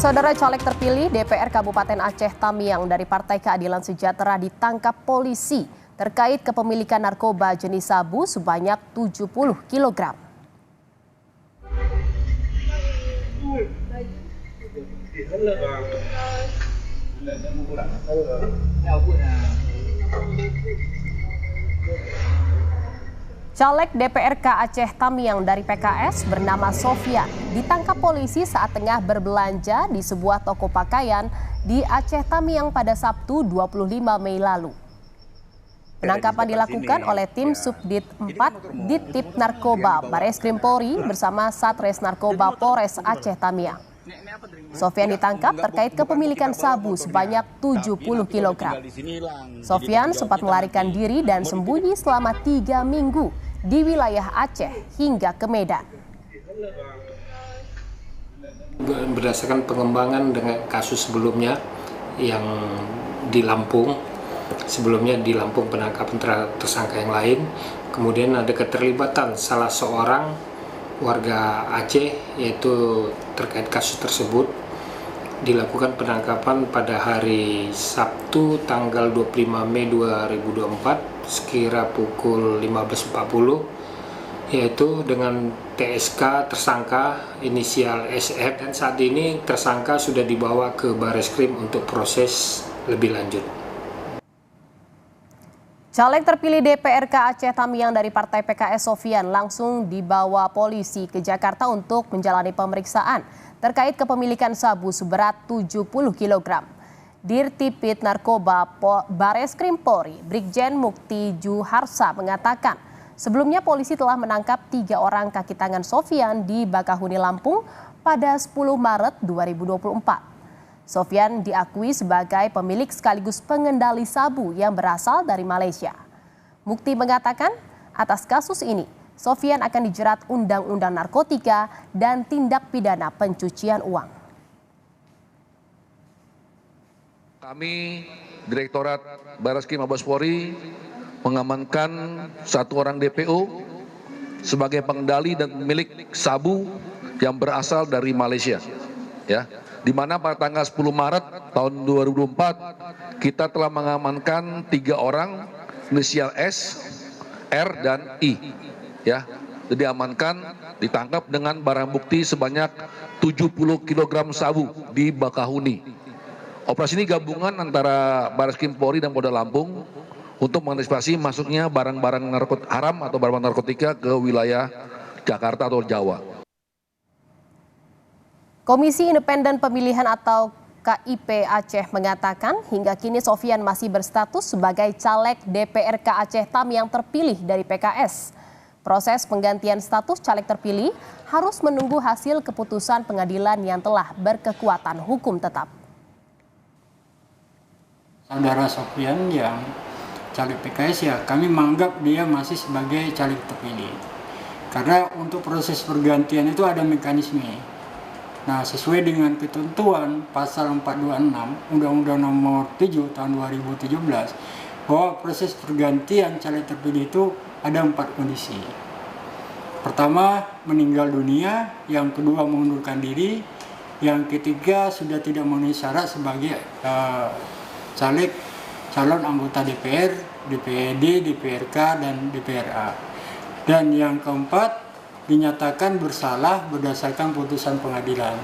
Saudara caleg terpilih DPR Kabupaten Aceh Tamiang dari Partai Keadilan Sejahtera ditangkap polisi terkait kepemilikan narkoba jenis sabu sebanyak 70 kg. Caleg DPRK Aceh Tamiang dari PKS bernama Sofyan ditangkap polisi saat tengah berbelanja di sebuah toko pakaian di Aceh Tamiang pada Sabtu 25 Mei lalu. Penangkapan dilakukan oleh tim Subdit 4 Ditip Narkoba Bareskrim Polri bersama Satres Narkoba Polres Aceh Tamiang. Sofyan ditangkap terkait kepemilikan sabu sebanyak 70 kg. Sofyan sempat melarikan diri dan sembunyi selama 3 minggu di wilayah Aceh hingga ke Medan. Berdasarkan pengembangan dengan kasus sebelumnya yang di Lampung, sebelumnya di Lampung penangkapan tersangka yang lain, kemudian ada keterlibatan salah seorang warga Aceh yaitu terkait kasus tersebut. Dilakukan penangkapan pada hari Sabtu tanggal 25 Mei 2024 sekira pukul 15.40 yaitu dengan TSK tersangka inisial SR, dan saat ini tersangka sudah dibawa ke Bareskrim untuk proses lebih lanjut. Caleg terpilih DPRK Aceh Tamiang dari Partai PKS Sofyan langsung dibawa polisi ke Jakarta untuk menjalani pemeriksaan terkait kepemilikan sabu seberat 70 kg. Dirtipit Narkoba Bareskrim Polri, Brigjen Mukti Juharsa mengatakan, sebelumnya polisi telah menangkap 3 orang kaki tangan Sofyan di Bakahuni, Lampung pada 10 Maret 2024. Sofyan diakui sebagai pemilik sekaligus pengendali sabu yang berasal dari Malaysia. Mukti mengatakan, atas kasus ini, Sofyan akan dijerat Undang-Undang Narkotika dan tindak pidana pencucian uang. Kami, Direktorat Bareskrim Mabes Polri, mengamankan 1 orang DPO sebagai pengendali dan pemilik sabu yang berasal dari Malaysia. Ya, di mana pada tanggal 10 Maret tahun 2024 kita telah mengamankan 3 orang inisial S, R, dan I. Ya, diamankan, ditangkap dengan barang bukti sebanyak 70 kg sabu di Bakahuni. Operasi ini gabungan antara Bareskrim Polri dan Polda Lampung untuk mengantisipasi masuknya barang-barang haram atau barang narkotika ke wilayah Jakarta atau Jawa. Komisi Independen Pemilihan atau KIP Aceh mengatakan hingga kini Sofyan masih berstatus sebagai caleg DPRK Aceh Tamiang terpilih dari PKS. Proses penggantian status caleg terpilih harus menunggu hasil keputusan pengadilan yang telah berkekuatan hukum tetap. Saudara Sofyan yang caleg PKS, ya kami menganggap dia masih sebagai caleg terpilih. Karena untuk proses pergantian itu ada mekanisme. Nah, sesuai dengan ketentuan pasal 426 Undang-Undang Nomor 7 Tahun 2017 bahwa proses pergantian caleg terpilih itu ada 4 kondisi. Pertama, meninggal dunia, yang kedua mengundurkan diri, yang ketiga sudah tidak memenuhi syarat sebagai caleg calon anggota DPR, DPRD, DPRK, dan DPRA. Dan yang keempat, dinyatakan bersalah berdasarkan putusan pengadilan.